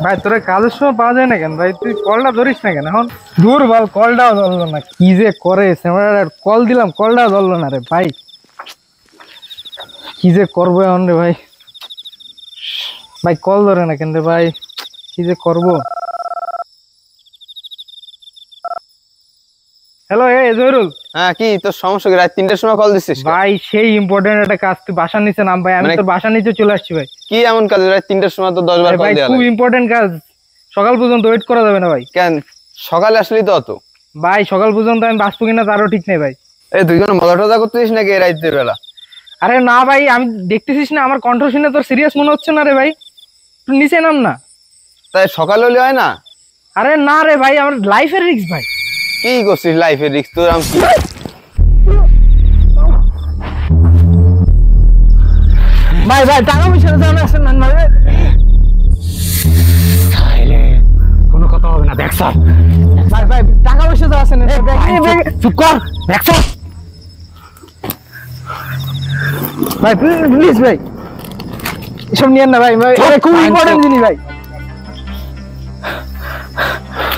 ভাই তোরা কাজের সময় পাওয়া যায় না কেন ভাই? তুই কলটা ধরিস না কেন এখন? দূর বল, কলটাও ধরলো না। কি যে করে কল দিলাম, কলটাও ধরলো না রে ভাই। কি যে করবো এখন রে ভাই? ভাই কল ধরে না কেন রে ভাই? কি যে করবো? হ্যালো, জহিরুল। হ্যাঁ, কি তোর সমস্যা কি? রাত 3টার সময় কল দিছিস ভাই সেই ইম্পর্টেন্ট একটা কাজ, তুই বাসার নিচে নাম ভাই। আমি তোর বাসার নিচে চলে আসছি ভাই। কি এমন কাজ রাত 3টার সময় তো 10 বার কল ভাই দেয়া খুব লাগে? ইম্পর্টেন্ট কাজ, সকাল পর্যন্ত ওয়েট করা যাবে না ভাই। কেন সকালে আসলেই তো হতো। ভাই সকাল পর্যন্ত আমি বাঁচবো কিনা তারও ঠিক নেই ভাই। এই তুই কোনো মজা টজা করতেছিস নাকি এই রাতের বেলা? আরে না ভাই, আমি দেখতেছিস না আমার কণ্ঠ শুনে তোর সিরিয়াস মনে হচ্ছে না রে ভাই? তুই নিচে নাম না। তাই সকালে হলে হয় না? আরে না রে ভাই, আমার লাইফের রিস্ক ভাই। কি করছিস লাইফের রিস্ক তোর? আমি ভাই ভাই টাকা পয়সা আসেন না রে। কোনো কথা হবে না, দেখ স্যার। ভাই ভাই টাকা পয়সা তো আসেন। চুপ কর, দেখ স্যার। ভাই প্লিজ ভাই, এসব নিয়েন না ভাই। ভাই এটা খুব ইম্পর্টেন্ট জিনিস ভাই।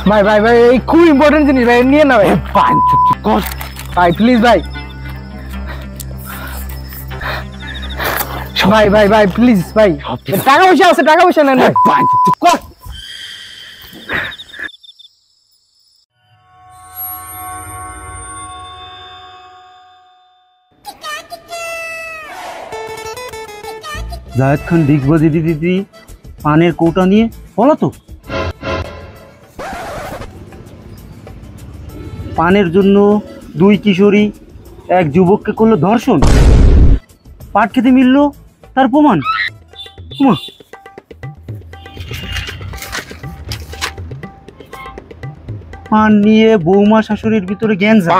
ভাই ভাই ভাই এই খুব ইম্পর্টেন্ট জিনিস ভাই, নিয়েন না ভাই। চুপ কর ভাই প্লিজ ভাই। ভাই ভাই ভাই প্লিজ ভাই, টাকা পয়সা আছে, টাকা পয়সা নেন ভাই। চুপ কর। জায়েদ খান ডিগবাজি দিদি পানের কৌটা নিয়ে পলাতক। পানের জন্য দুই কিশোরী এক যুবককে করলো ধর্ষণ। পাট খেতে মিলল তার প্রমাণ। পান নিয়ে বৌমা শাশুড়ির ভিতরে গ্যাঞ্জা।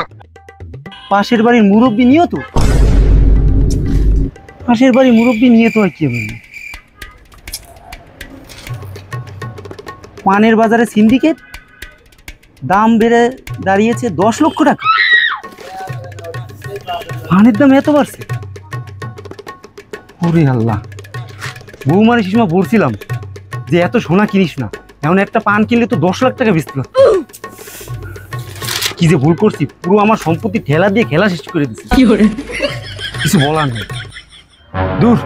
পাশের বাড়ির মুরব্বী নিহত। পাশের বাড়ির মুরব্বী নিহত হয় কি বলবো? পানের বাজারে সিন্ডিকেট, দাম বেড়ে দাঁড়িয়েছে 10 লক্ষ টাকা। পানের দাম এত বাড়ছে? ওরে আল্লাহ, বৌমার সে সময় বলছিলাম যে এত সোনা কিনিস না, এমন একটা পান কিনলে তো 10 লাখ টাকা বেচতে পারত। কি যে ভুল করছি, পুরো আমার সম্পত্তি ঠেলা দিয়ে খেলা শেষ করে দিচ্ছি। কিছু বলার নেই। দূর,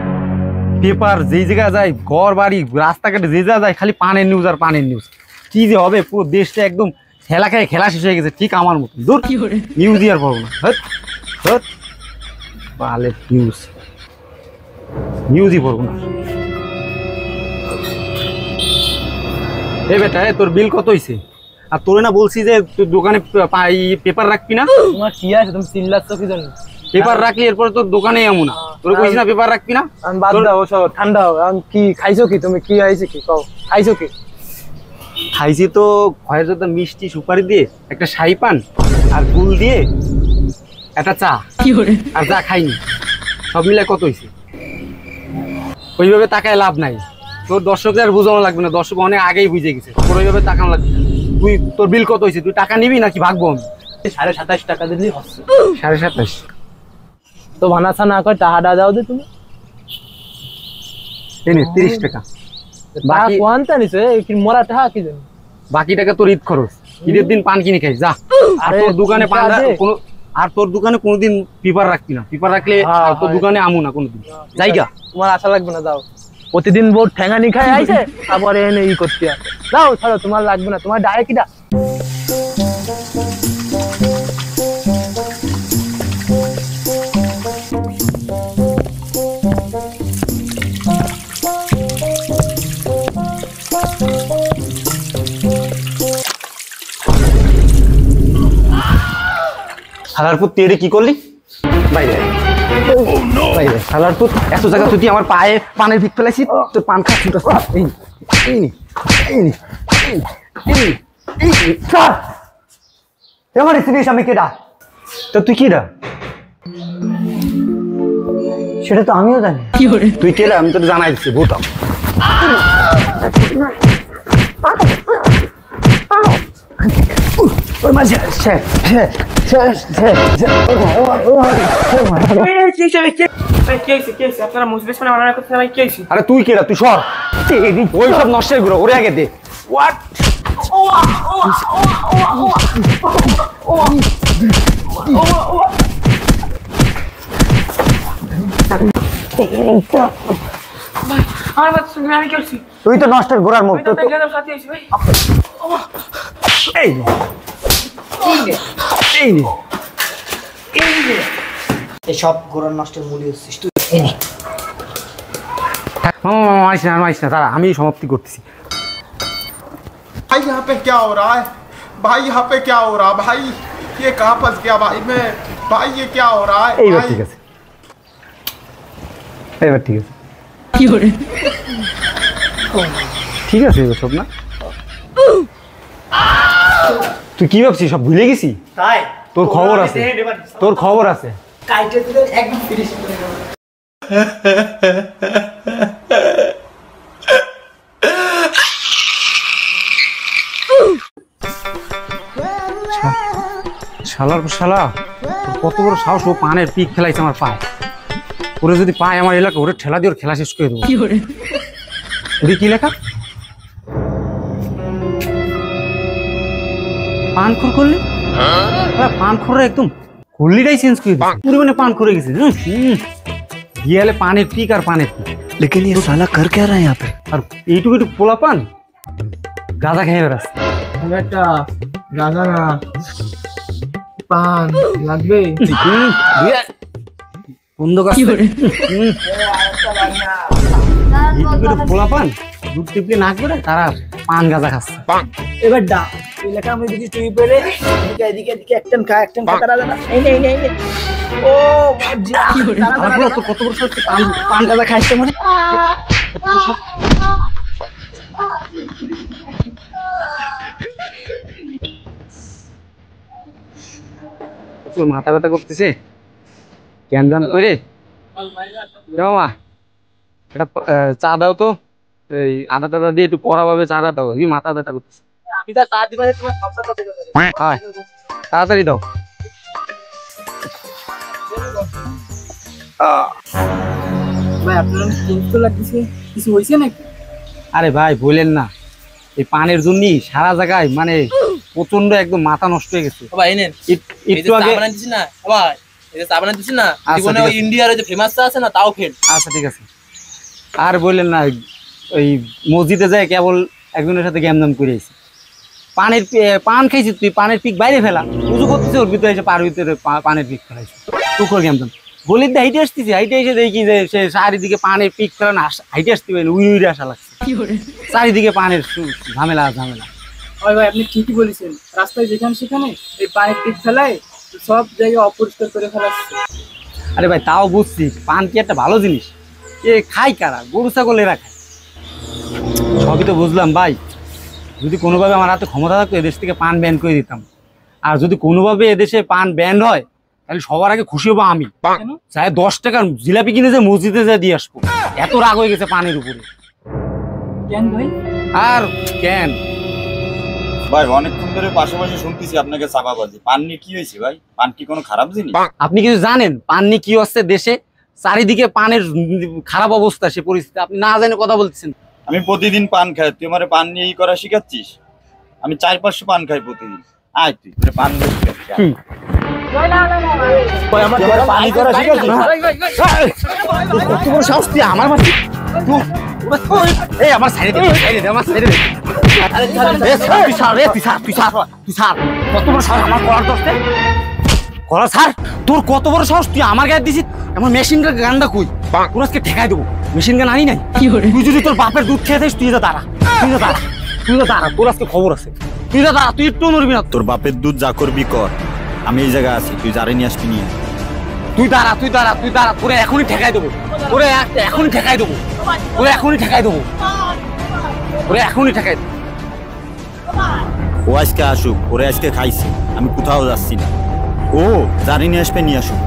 পেপার যেই জায়গায় যায়, ঘর বাড়ি রাস্তাঘাটে যে জায়গায় যায় খালি পানের নিউজ আর পানের নিউজ। কি যে হবে, পুরো দেশটা একদম খেলা খেয়ে খেলা শেষ হয়ে গেছে, ঠিক আমার মতো। দূর, নিউজই আর পাবো না। বালে নিউজই পড়বো না। এ বেটা, তোর বিল কত হয়েছে? আর তোরে না বলছি যে তোর দোকানে পেপার রাখবি না? তোমার কি আছে, তুমি চিল্লাচ্ছ কি জানো? পেপার রাখলি এরপরে তোর দোকানে এমন না। তোরে কইছি না পেপার রাখবি না? আমি বাদ দাও সব, ঠান্ডা হও। আমি কি খাইছো কি? তুমি কি আইছে কি কও? খাইছো কি? খাইছি তো খয়ের যত মিষ্টি সুপারি দিয়ে একটা শাহি পান আর গুল দিয়ে একটা চা। আর চা খাইনি, সব মিলে কত হয়েছে? ওইভাবে তাকায় লাভ নাই। তোর দর্শকদের আর বোঝানো লাগবে না, দর্শক অনেক আগেই বুঝে গেছে। তোর ওইভাবে তাকানো লাগবে। তুই তোর বিল কত হয়েছে? তুই টাকা নিবি নাকি ভাগবো আমি? 27.5 টাকা দিলেই হচ্ছে। 27.5 তো ভানাছা না করে টাকা দাও দে তুমি। এনে 30 টাকা। বাকি কোয়ান্তা নিছে কি মোরা টাকা কি জানি? বাকি টাকা তোর ঈদ খরচ। ঈদের দিন পান কিনে খাই যা। আর তোর দোকানে পান কোনো, আর তোর দোকানে কোনোদিন পেপার রাখবি না। পেপার রাখলে তোর দোকানে আমু না কোনোদিন। জায়গা তোমার আশা লাগবে না, যাও। প্রতিদিন বোর ঠ্যাঙ্গানি খাই আইছে, তারপরে এনে ই করতে হয়। যাও ছাড়ো, তোমার লাগবে না। তোমার ডাইরেক্ট কিটা সালারপুর তুই এটা কি করলি? বাইরে বাইরে সালারপুর, এত জায়গা তুই আমার পায়ে পানের ভিক ফেলাইছিস। তোর পান খাচ্ছি আমার স্ত্রীর আমি কেডা? তো তুই কিরা? সেটা তো আমিও জানি। তুই কেরা আমি তোর জানাই দিচ্ছি, ভূতাম। ওর মাঝে আরে তুই কেডা, তুই সর। ওই সব নষ্টের গুলো ওরে আগে দে। হোয়াট? তুই তো নষ্টের ঘোড়ার মুখ তো এই নে, এই নে। সব ঘোড়ার নষ্টের মূল্য হচ্ছিস তুই। মারিস না, মারিস না, তারা আমি সমাপ্তি করতেছি। भाई यहाँ पे क्या हो रहा है भाई यहाँ पे क्या हो रहा है भाई ये कहाँ फंस गया भाई मैं भाई ये क्या हो रहा है এইবার भाई? ঠিক আছে, এবার ঠিক আছে, ঠিক আছে এবার সব না। তুই কি ভাবছিস, সব ভুলে গেছি? তাই তোর খবর আছে, তোর খবর আছে। কাইটে দিলে একদম ফিনিশ করে দেব। শালার শালা, তোর কত বড় সাহস, ও পানের পিক খেলাইছে আমার পায়ে। ওরে যদি পায় আমার এলাকা, ওরে ঠেলা দিয়ে ওর খেলা শেষ করে দেবো। ওরে কি লেখা? পানখোর করলে? পানখোররা একদম কুল্লিটাই চেঞ্জ করে দিচ্ছে, পরিমাণে পান করে গেছে। গিয়ালে পানের পিক আর পানের পিক। लेकिन ये साला कर क्या रहा है यहाँ पे? আর এইটুকু একটু পোলা পান গাঁদা খেয়ে বেড়াচ্ছে। একটা গাঁজা না পান লাগবে। বন্ধ কাজ পোলা পান দুধ টিপলে নাক বেড়ে তারা পান গাঁজা খাচ্ছে। এবার ডা এলাকা আমি দেখি তুই পেরে এদিকে এদিকে এদিকে একটান খা তারা দাদা এই নে এই নে এই নে ও মজা তারপরে তো কত বড় সত্যি পান পান গাঁজা খাইছে মানে। মাথা ব্যথা করতেছে কেন জান করে মা, এটা চা দাও তো, এই আদা টাদা দিয়ে একটু পড়াভাবে চা দাও, এই মাথা ব্যথা করতেছে। হ্যাঁ তাড়াতাড়ি দাও। আরে ভাই বলেন না, এই পানের জন্য সারা জায়গায় মানে প্রচন্ড একদম মাথা নষ্ট হয়ে গেছে। একটু আগে আচ্ছা ঠিক আছে, আর বললেন না, ওই মসজিদে যায় কেবল একজনের সাথে গ্যামদাম করে আইছি। পান খাইছি, তুই পানের পিক বাইরে ফেলা উজু করতেছে, ওর ভিতরে এসে পার ভিতরে পানের পিক ফেলাইছে, টুকর গ্যামদাম গলির দিয়ে হাইটে আসতেছি, হাইটে এসে দেখি যে সে চারিদিকে পানের পিক ফেলা না, হাইটে আসতে পারি উড়ে উড়ে আসা লাগছে, চারিদিকে পানের ঝামেলা ঝামেলা। ওই ভাই আপনি ঠিকই বলেছেন, রাস্তায় যেখানে সেখানে এই পানির পিক ফেলায় সব জায়গায় অপরিষ্কার করে ফেলাচ্ছে। আরে ভাই তাও বুঝছি, পান কি একটা ভালো জিনিস, এ খাই কারা, গরু ছাগল এরা খায়। সবই তো বুঝলাম ভাই, যদি কোনোভাবে আমার হাতে ক্ষমতা থাকতো এদেশ থেকে পান ব্যান করে দিতাম। আর যদি কোনোভাবে এদেশে পান ব্যান হয় তাহলে সবার আগে খুশি হবো আমি, চাই 10 টাকার জিলাপি কিনে যে মসজিদে যা দিয়ে আসবো। এত রাগ হয়ে গেছে পানের উপরে। কেন ভাই? আর কেন ভাই অনেকক্ষণ ধরে পাশাপাশি শুনতেছি আপনাকে চাপাবাজি। পান নিয়ে কি হয়েছে ভাই? পান কি কোনো খারাপ জিনিস? আপনি কিছু জানেন পান নিয়ে কি হচ্ছে দেশে? চারিদিকে পানের খারাপ অবস্থা, সে পরিস্থিতি আপনি না জানে কথা বলতেছেন। আমি প্রতিদিন পান খাই, তুই আমার পান নিয়ে করা শিখাচ্ছিস? আমি 4-500 পান খাই প্রতিদিন। আয় তুই পান আমার সাইডে দে, আমার সাইডে দে। তোর কত বড় সাহস, তুই আমার গায়ে দিছিস? আমার মেশিন গানটা কই? তোর আজকে ঠেকাই দেবো, মেশিন গান আনি নাই। তুই যদি তোর বাপের দুধ খেয়ে থাকিস, তুই যা দাঁড়া, তুই যা দাঁড়া, তুই যা দাঁড়া, তোর আজকে খবর আছে। তুই যা দাঁড়া, তুই একটু নড়বি না। তোর বাপের দুধ যা করবি কর, আমি এই জায়গায় আছি, তুই যারে নিয়ে আসবি নিয়ে। তুই দাঁড়া, তুই দাঁড়া, তুই দাঁড়া, তোরে এখনই ঠেকাই দেবো, তোরে এখনই ঠেকাই দেবো, তোরে এখনই ঠেকাই দেবো, তোরে এখনই ঠেকাই দেবো। ও আজকে আসুক, ওরে আজকে খাইছে, আমি কোথাও যাচ্ছি না। ও যারে নিয়ে আসবে নিয়ে আসুক।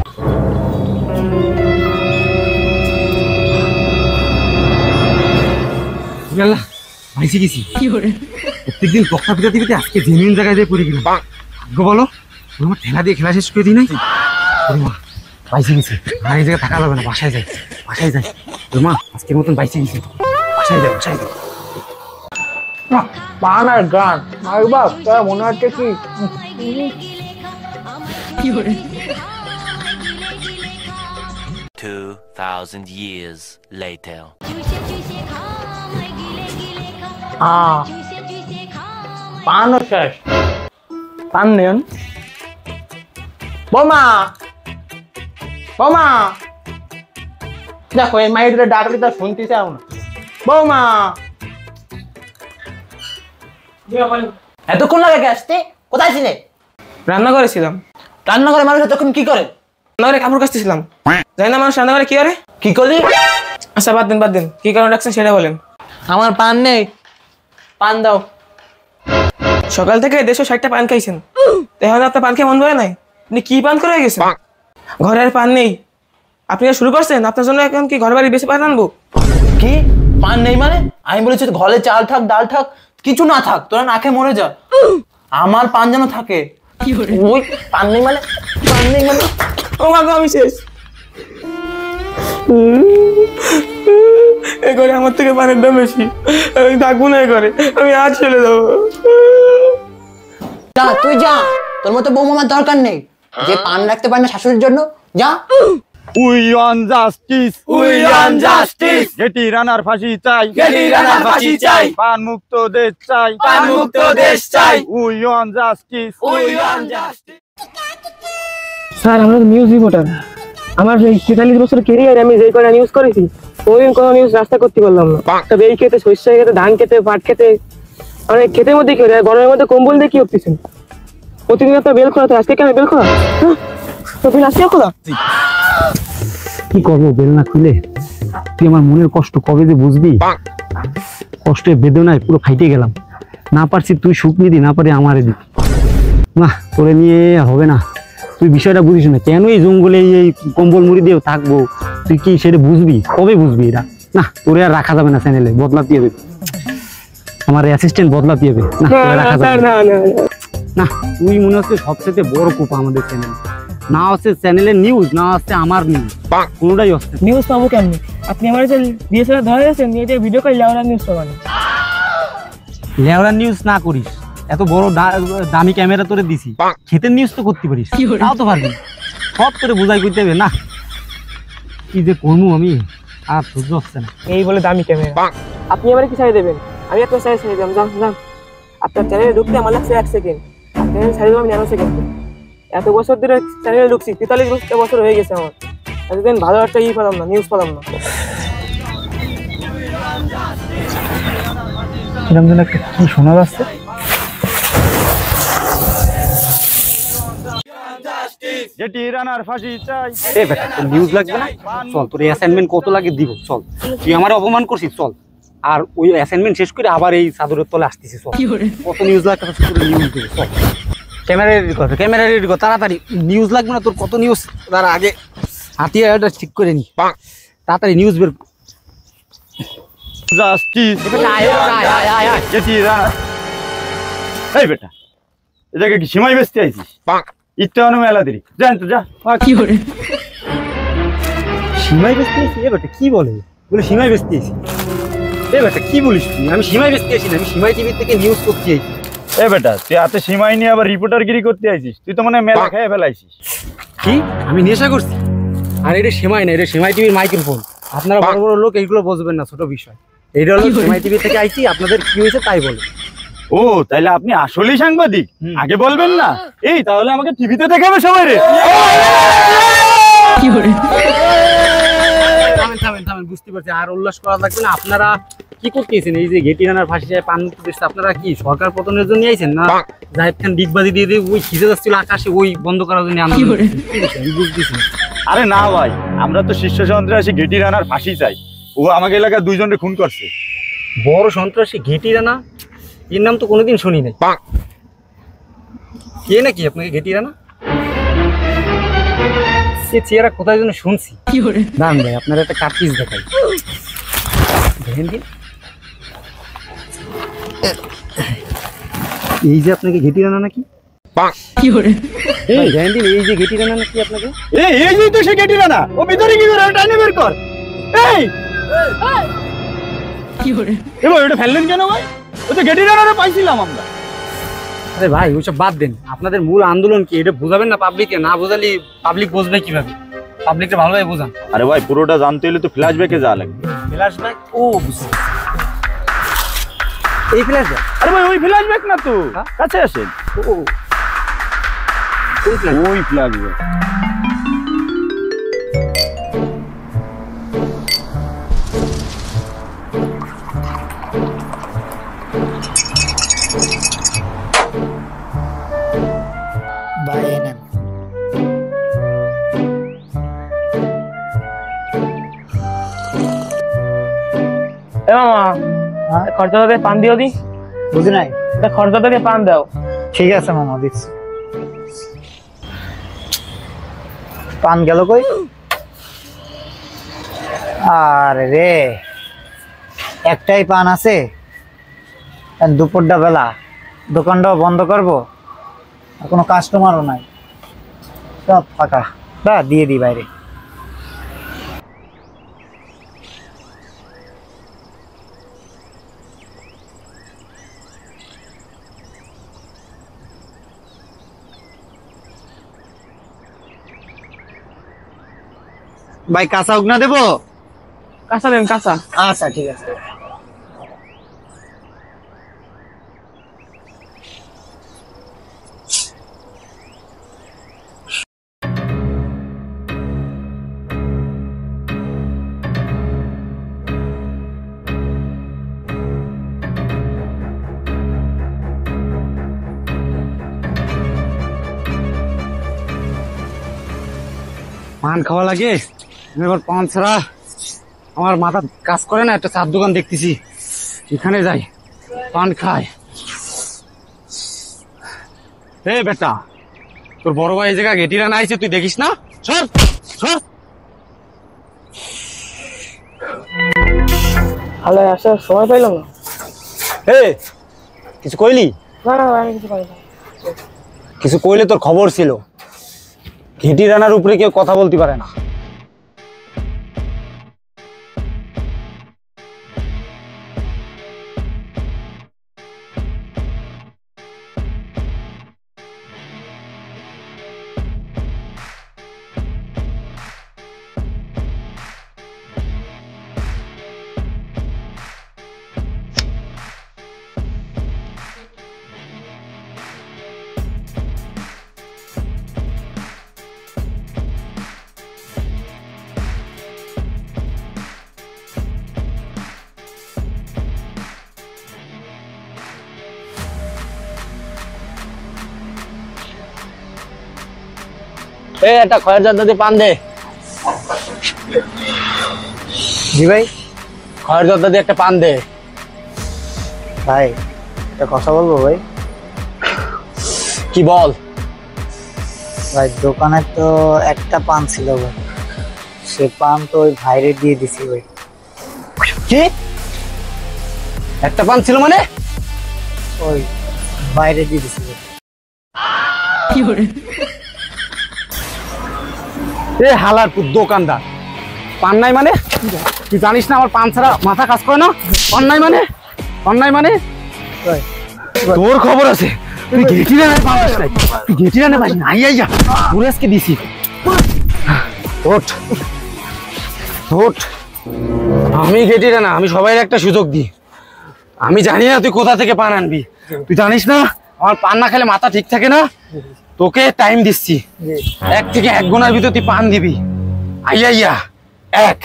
ভাইসে গেছি প্রত্যেকদিন বক্তা পিতা দিবিতে, আজকে জেনুইন জায়গায় দিয়ে পড়ে গেলাম। বলো আমার ঠেলা দিয়ে খেলা শেষ করে দিই নাই মা বাইসে গেছি আর এই জায়গায় থাকা যাবে না বাসায় যাই মা আজকের মতন বাইসে গেছি বাসায় যাই পান আর গান মার বাপ তোরা মনে হচ্ছে কি 2000 years later. পানও শেষ পান নেন বৌমা দেখো এই মাইরে ডাকলে তা শুনতে চাও না বৌমা এতক্ষণ লাগে আসতে কোথায় ছিলে রান্না করেছিলাম রান্নাঘরে মানুষ এতক্ষণ কি করে রান্নাঘরে কাপড় কাচতেছিলাম জানি না মানুষ রান্নাঘরে কি করে কি করলি আচ্ছা বাদ দিন কি কারণে রাখছেন সেটা বলেন আমার পান নেই পান দাও সকাল থেকে 160টা পান খাইছেন এখন আপনার পান খেয়ে মন ভরে নাই আপনি কি পান করে গেছেন ঘরে আর পান নেই আপনি শুরু করছেন আপনার জন্য এখন কি ঘর বাড়ি বেশি পান আনবো কি পান নেই মানে আমি বলেছি ঘরে চাল থাক ডাল থাক কিছু না থাক তোরা না খেয়ে মরে যা আমার পান যেন থাকে ওই পান নেই মানে ও মা গো আমি শেষ এ করে আমার থেকে পানের দাম বেশি আমি থাকবো না এ করে আমি আজ চলে যাবো যা তুই যা তোর মতো বউ মামার দরকার নেই যে পান রাখতে পারে না শাশুড়ির জন্য যা উই ওয়ান জাস্টিস গেটি রানার ফাঁসি চাই পান মুক্ত দেশ চাই উই ওয়ান জাস্টিস স্যার আমরা তো নিউজ রিপোর্টার আমার এই 43 বছর ক্যারিয়ারে আমি যেই কটা নিউজ করেছি কোনোদিন কোনো নিউজ রাস্তা করতে পারলাম না তবে এই খেতে শস্য খেতে ধান খেতে পাট খেতে অনেক ক্ষেতের মধ্যে কি গরমের মধ্যে কম্বল দিয়ে কি উঠতেছেন প্রতিদিন তো বেল খোলা আজকে কেন বেল খোলা তো বেল আজকে খোলা কি করবো বেল না খুলে তুই আমার মনের কষ্ট কবে যে বুঝবি কষ্টের বেদনায় পুরো ফাইটে গেলাম না পারছি তুই সুখ নিদি না পারি আমারে দি না তোরে নিয়ে হবে না তুই বিষয়টা বুঝিস না কেন এই জঙ্গলে এই কম্বল মুড়ি দিয়েও থাকবো তুই কি সেটা বুঝবি কবে বুঝবি এটা না তোরে আর রাখা যাবে না চ্যানেলে বদলাতে হবে আমার অ্যাসিস্ট্যান্ট বদলাতে হবে না তোরে রাখা যাবে না না তুই মনে হচ্ছে সবচেয়ে বড় কোপা আমাদের চ্যানেল না হচ্ছে চ্যানেলের নিউজ না হচ্ছে আমার নিউজ কোনোটাই হচ্ছে নিউজ পাবো কেমনি আপনি আমার যে ডিএসএলআর ধরে গেছেন নিয়ে যে ভিডিও করে লেওরা নিউজ পাবেন লেওরা নিউজ না করিস এত বড় দামি ক্যামেরা তোরে দিছি ক্ষেতের নিউজ তো করতে পারিস তাও তো পারবি সব তোরে বোঝাই করতে হবে না কি যে করবো আমি আর সহ্য হচ্ছে না এই বলে দামি ক্যামেরা আপনি আমার কি ছাড়িয়ে দেবেন আমি আপনার ছাড়িয়ে দিলাম যান আপনার চ্যানেলে ঢুকতে আমার লাগছে 1 সেকেন্ড চ্যানেল ছাড়িয়ে দেবো আমি 9 সেকেন্ড এত বছর ধরে চ্যানেলে ঢুকছি 43 বছর হয়ে গেছে আমার এতদিন ভালো একটা পেলাম না নিউজ পেলাম না এরকম যেন একটা কি শোনা যাচ্ছে গেটি রানার ফাঁসি চাই এ বেটা তোর নিউজ লাগবে না চল তোর অ্যাসাইনমেন্ট কত লাগে দিব চল তুই আমার অপমান করছিস চল আর ওই অ্যাসাইনমেন্ট শেষ করে আবার এই চাদরের তলে আসতেছিস চল কত নিউজ লাগবে তোর নিউজ দেবো চল ক্যামেরা রেডি কর তাড়াতাড়ি নিউজ লাগবে না তোর কত নিউজ তার আগে হাতিয়ারটা ঠিক করে নি তাড়াতাড়ি নিউজ বের জাস্টিস গেটি রানার এই বেটা এটাকে কি সীমাই বেচতে আইছিস ইচ্ছা অনু মেলা দিলি জান তো যা সীমাই বেচতে এসি এ বেটা কি বলে সীমাই বেচতে এসি এ বেটা কি বলিস তুই আমি সীমাই বেচতে আসি না আমি সীমাই টিভি থেকে নিউজ করতে আইছি এ বেটা তুই হাতে সীমাই নিয়ে আবার রিপোর্টারগিরি করতে আইছিস তুই তো মানে মেলা খেয়ে ফেলাইছিস কি আমি নেশা করছি আর এটা সেমাই না এটা সেমাই টিভির মাইক্রোফোন আপনারা বড় বড় লোক এইগুলো বুঝবেন না ছোট বিষয় এইটা হলো সেমাই টিভি থেকে আইছি আপনাদের কি হয়েছে তাই বলে ও তাইলে আপনি আসলেই সাংবাদিক আগে বলবেন না এই তাহলে আমাকে টিভিতে দেখাবে সবাই রে থামেন বুঝতে পারছি আর উল্লাস করা লাগবে না আপনারা কি করতেছেন এই যে গেটি রানার ফাঁসি যায় পান মুক্ত দেশ আপনারা কি সরকার পতনের জন্য আইছেন না জাহিদ খান ডিগবাজি দিয়ে দিয়ে ওই খিজে যাচ্ছিল আকাশে ওই বন্ধ করার জন্য আন্দোলন বুঝতেছি আরে না ভাই আমরা তো শীর্ষ সন্ত্রাসী গেটি রানার ফাঁসি চাই ও আমাকে এলাকায় 2 জনকে খুন করছে বড় সন্ত্রাসী গেটি রানা এর নাম তো কোনোদিন শুনি নাই কে নাকি আপনাকে গেটি রানা সে চেহারা কোথায় যেন শুনছি দাম ভাই আপনার একটা কার্টিজ দেখাই দেখেন দিন এই যে আপনাকে ঘেটি রানা নাকি এই জানেন এই যে গেটি রানা নাকি আপনাকে? এই যে তো সে গেটি রানা, ও ভিতরে কি করে টাইনে বের কর। এই এবার এটা ফেললেন কেন ভাই? ও তো গেটি রানারে পাইছিলাম আমরা। আরে ভাই ওইসব বাদ দেন, আপনাদের মূল আন্দোলন কি এটা বোঝাবেন না পাবলিককে? না বোঝালে পাবলিক বুঝবে কিভাবে? পাবলিককে ভালোভাবে বোঝান। আরে ভাই পুরোটা জানতে হলে তো ফ্ল্যাশব্যাকে যাওয়া লাগবে। ফ্ল্যাশব্যাক? ও বুঝছি, এই ফ্ল্যাশব্যাক। আরে ভাই ওই ফ্ল্যাশব্যাক না তো, কাছে আসেন। ও ওই ফ্ল্যাশব্যাক। এ মামা খরচা দিয়ে পান দিও দি। বুঝি নাই। খরচা দিয়ে পান দাও। ঠিক আছে মামা, দিচ্ছি। পান গেল কই? আরে রে, একটাই পান আছে, দুপুরটা বেলা, দোকানটাও বন্ধ করবো, আর কোনো কাস্টমারও নাই, সব ফাঁকা। বা দিয়ে দিই বাইরে। ভাই কাঁচা উগনা দেবো? কাঁচা দেন, কাঁচা। আচ্ছা ঠিক আছে। পান খাওয়া লাগে, এবার পান ছাড়া আমার মাথা কাজ করে না। একটা চার দোকান দেখতেছি, এখানে যাই, পান খাই। হে বেটা, তোর বড় ভাই এই জায়গা গেটি রানা আইছে, তুই দেখিস না? সর সর। ভালো আসার সময় পাইলাম না। হে কিছু কইলি? না না আমি কিছু পাই না। কিছু কইলে তোর খবর ছিল। ঘেটি রানার উপরে কেউ কথা বলতে পারে না। এই একটা খয়ের জর্দা দিয়ে পান দে। জি ভাই। খয়ের জর্দা দিয়ে একটা পান দে। ভাই একটা কথা বলবো ভাই। কি বল? ভাই দোকানে তো একটা পান ছিল ভাই, সে পান তো ওই ভাইরে দিয়ে দিছি ভাই। কি? একটা পান ছিল মানে? ওই বাইরে দিয়ে দিছি ভাই। এ হালার পুত দোকানদার, পান নাই মানে? তুই জানিস না আমার পান ছাড়া মাথা কাজ করে না? পান নাই মানে? পান নাই মানে? ভাই তোর খবর আছে। তুই ঘেটি রানায় পান পাস নাই, তুই ঘেটি রানায় পাস না। আইয়া পুরো আজকে দিছি। ওঠ ওঠ। আমি ঘেটি রানা, আমি সবাই একটা সুযোগ দিই। আমি জানি না তুই কোথা থেকে পান আনবি। তুই জানিস না আমার পান না খেলে মাথা ঠিক থাকে না। তোকে টাইম দিচ্ছি, 1 থেকে 1 গুণার ভিতর তুই পান দিবি। আইয়া 1,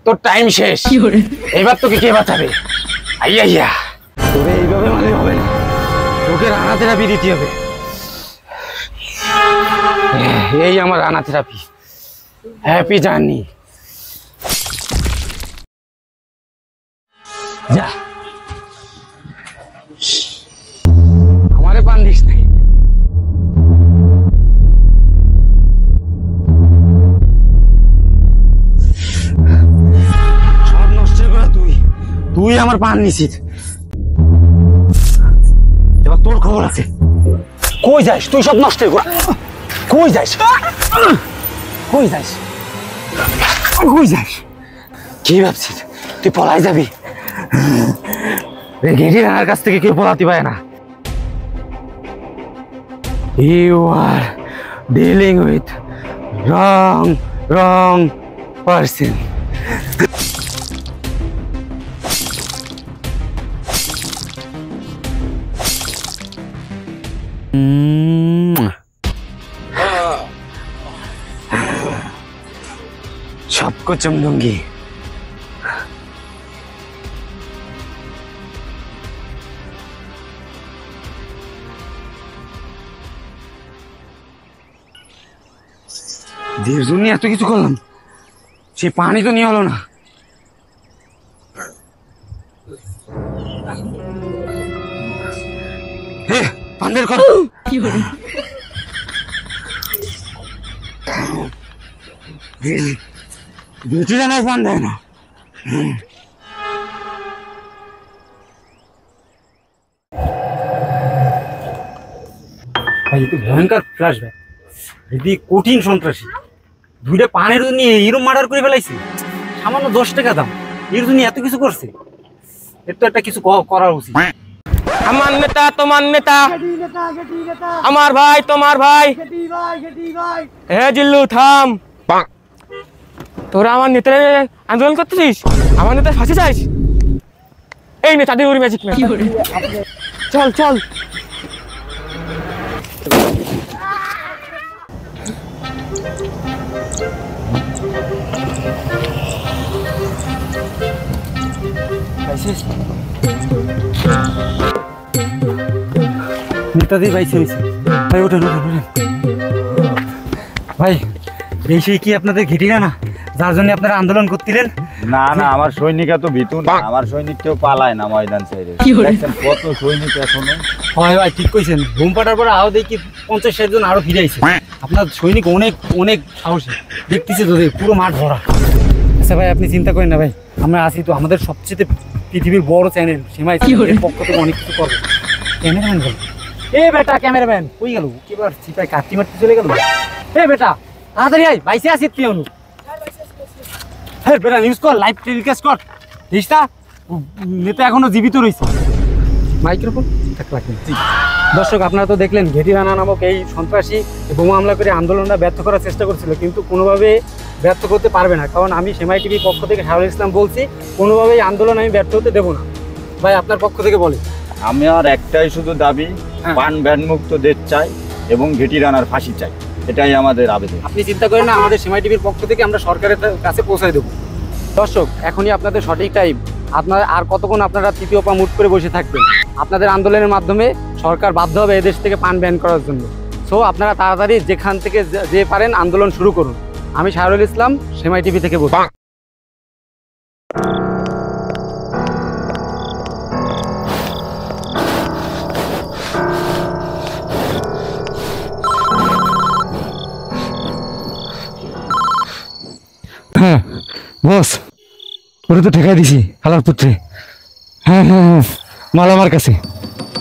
তোর টাইম শেষ। এবার তোকে কে বাঁচাবে? আইয়া তোরে এইভাবে মানে হবে না, তোকে রানা থেরাপি দিতে হবে। এই আমার রানা থেরাপি। Happy journey. যা, আমারে পান দিস নাই। সব নষ্ট করা তুই, তুই আমার পান নিছিস। এবার তোর খবর আছে। কই যাস তুই? সব নষ্ট কর। কই যাস? কই যাস? কই যাস? কি ভাবছিস তুই পলাই যাবি? গেটি রানার কাছ থেকে কেউ পলাতে পারে না। You are dealing with wrong person. सबको चुम दूंगी। নিয়ে এত কিছু করলাম, সে পানি তো নিয়ে হলো না। পান বের কর। বেটি জানায় পান দেয় না। ভাই একটু ভয়ঙ্কর ফ্ল্যাশব্যাক। যদি কঠিন সন্ত্রাসী দুইটা পানের নিয়ে এরম মার্ডার করে ফেলাইছে, সামান্য 10 টাকা দাম, এর জন্য এত কিছু করছে। এর তো একটা কিছু করা উচিত। আমার নেতা তোমার নেতা, আমার ভাই তোমার ভাই। হে জিল্লু থাম। তোরা আমার নেতার আন্দোলন করতেছিস, আমার নেতার ফাঁসি চাইস? এই নে তাদের ওর ম্যাজিক ম্যান। চল চল। নেতাদের বাইসে হয়েছে ভাই, ওঠেন ওঠেন ওঠেন। ভাই এই সেই কি আপনাদের ঘেটিরা না, যার জন্য আপনারা আন্দোলন করছিলেন? না না, আমার সৈনিক এত ভীতু না, আমার সৈনিক কেউ পালায় না ময়দান ছেড়ে। দেখছেন কত সৈনিক এখনো। হয় ভাই ঠিক কইছেন, ঘুম পাটার পরে আরো দেখি 50-60 জন আরো ফিরে আইছে। আপনার সৈনিক অনেক অনেক সাহসী, দেখতেছি তো পুরো মাঠ ভরা। আচ্ছা ভাই আপনি চিন্তা করেন না ভাই, আমরা আছি তো। আমাদের সবচেয়ে পৃথিবীর বড় চ্যানেল সীমাই পক্ষ থেকে অনেক কিছু করবো। ক্যামেরাম্যান বল, এ বেটা ক্যামেরাম্যান কই গেল? কিবার চিপাই কাটি মারতে চলে গেল। এ বেটা তাড়াতাড়ি আয়, বাইসে আসিস তুই অনু। হ্যাঁ বেটা নিউজ কর, লাইভ টেলিকাস্ট কর। দেশটা নেতা এখনো জীবিত রয়েছে। মাইক্রোফোন দর্শক আপনারা তো দেখলেন, ঘেটি রানা নামক এই সন্ত্রাসী বোমা হামলা করে আন্দোলনটা ব্যর্থ করার চেষ্টা করছিল, কিন্তু কোনোভাবে ব্যর্থ করতে পারবে না। কারণ আমি সেমাই টিভির পক্ষ থেকে শাহরুল ইসলাম বলছি, কোনোভাবেই আন্দোলন আমি ব্যর্থ হতে দেবো না। ভাই আপনার পক্ষ থেকে বলে। আমি আর একটাই শুধু দাবি, পান ব্যান মুক্ত দেশ চাই এবং ঘেটি রানার ফাঁসি চাই, এটাই আমাদের আবেদন। আপনি চিন্তা করেন না, আমাদের সেমাই টিভির পক্ষ থেকে আমরা সরকারের কাছে পৌঁছায় দেবো। দর্শক এখনই আপনাদের সঠিক টাইম। আপনারা আর কতক্ষণ আপনারা তৃতীয় পা মুট করে বসে থাকবেন? আপনাদের আন্দোলনের মাধ্যমে সরকার বাধ্য হবে এদেশ থেকে পান ব্যান করার জন্য। সো আপনারা তাড়াতাড়ি যেখান থেকে যে পারেন আন্দোলন শুরু করুন। আমি শাহরুল ইসলাম, সেমাই টিভি থেকে বলছি। হ্যাঁ বস, ওরে তো ঠেকাই দিছি হালার পুত্রে। হ্যাঁ হ্যাঁ হ্যাঁ, মাল আমার কাছে,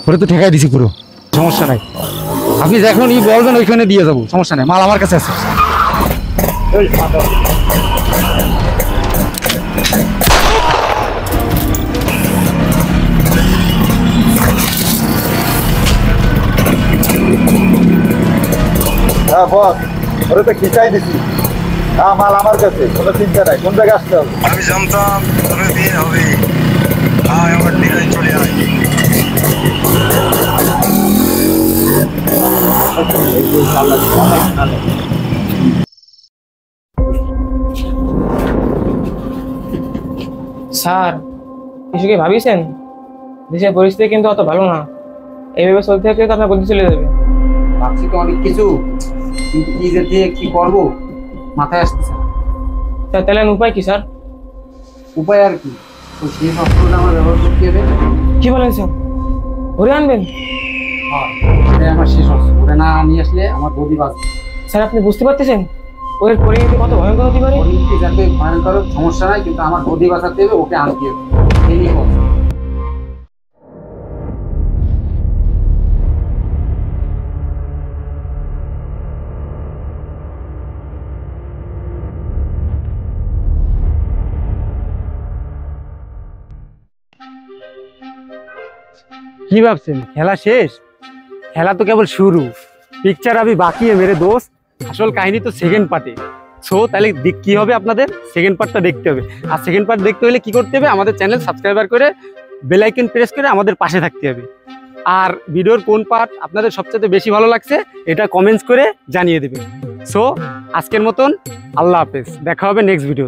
ওরে তো ঠেকাই দিছি পুরো। সমস্যা নাই, আপনি যখন ই বলবেন ওইখানে দিয়ে যাবো, সমস্যা নাই, মাল আমার কাছে আছে। হ্যাঁ বস, ওরে তো খিচাই দিছি। হ্যাঁ মাল আমার কাছে, কোনো চিন্তা নাই। কোন জায়গায় আসতে হবে? আমি জানতাম তোর দিন হবে। আয় আমার দিকে চলে আয়। স্যার কিছু কি ভাবিছেন? দেশের পরিস্থিতি কিন্তু অত ভালো না, এইভাবে চলতে থাকলে তো আপনার গতি চলে যাবে। ভাবছি তো অনেক কিছু, কিন্তু কি যে দিয়ে কি করবো মাথায় আসতেছে। স্যার তাহলে উপায় কি স্যার? উপায় আর কি, তো সেই অস্ত্রটা আমার ব্যবহার করতে হবে। কি বলেন স্যার, ঘুরে আনবেন? হ্যাঁ, ওটাই আমার শেষ অস্ত্র, ওটা না নিয়ে আসলে আমার গদি বাঁচবে। স্যার আপনি বুঝতে পারতেছেন ওর পরিণতি কত ভয়ঙ্কর হতে পারে? পরিণতি যাতে ভয়ঙ্কর সমস্যা নাই, কিন্তু আমার গদি বাঁচাতে হবে, ওকে আনতে হবে, এই নিয়ে কথা। কি ভাবছেন খেলা শেষ? খেলা তো কেবল শুরু, পিকচার আবি বাকি है मेरे दोस्त। আসল কাহিনী তো সেকেন্ড পার্টে। সো তাহলে কি হবে, আপনাদের সেকেন্ড পার্টটা দেখতে হবে। আর সেকেন্ড পার্ট দেখতে হলে কি করতে হবে, আমাদের চ্যানেল সাবস্ক্রাইবার করে বেল আইকন প্রেস করে আমাদের পাশে থাকতে হবে। আর ভিডিওর কোন পার্ট আপনাদের সবচেয়ে বেশি ভালো লাগছে এটা কমেন্টস করে জানিয়ে দেবেন। সো আজকের মতন আল্লাহ হাফেজ, দেখা হবে নেক্সট ভিডিও।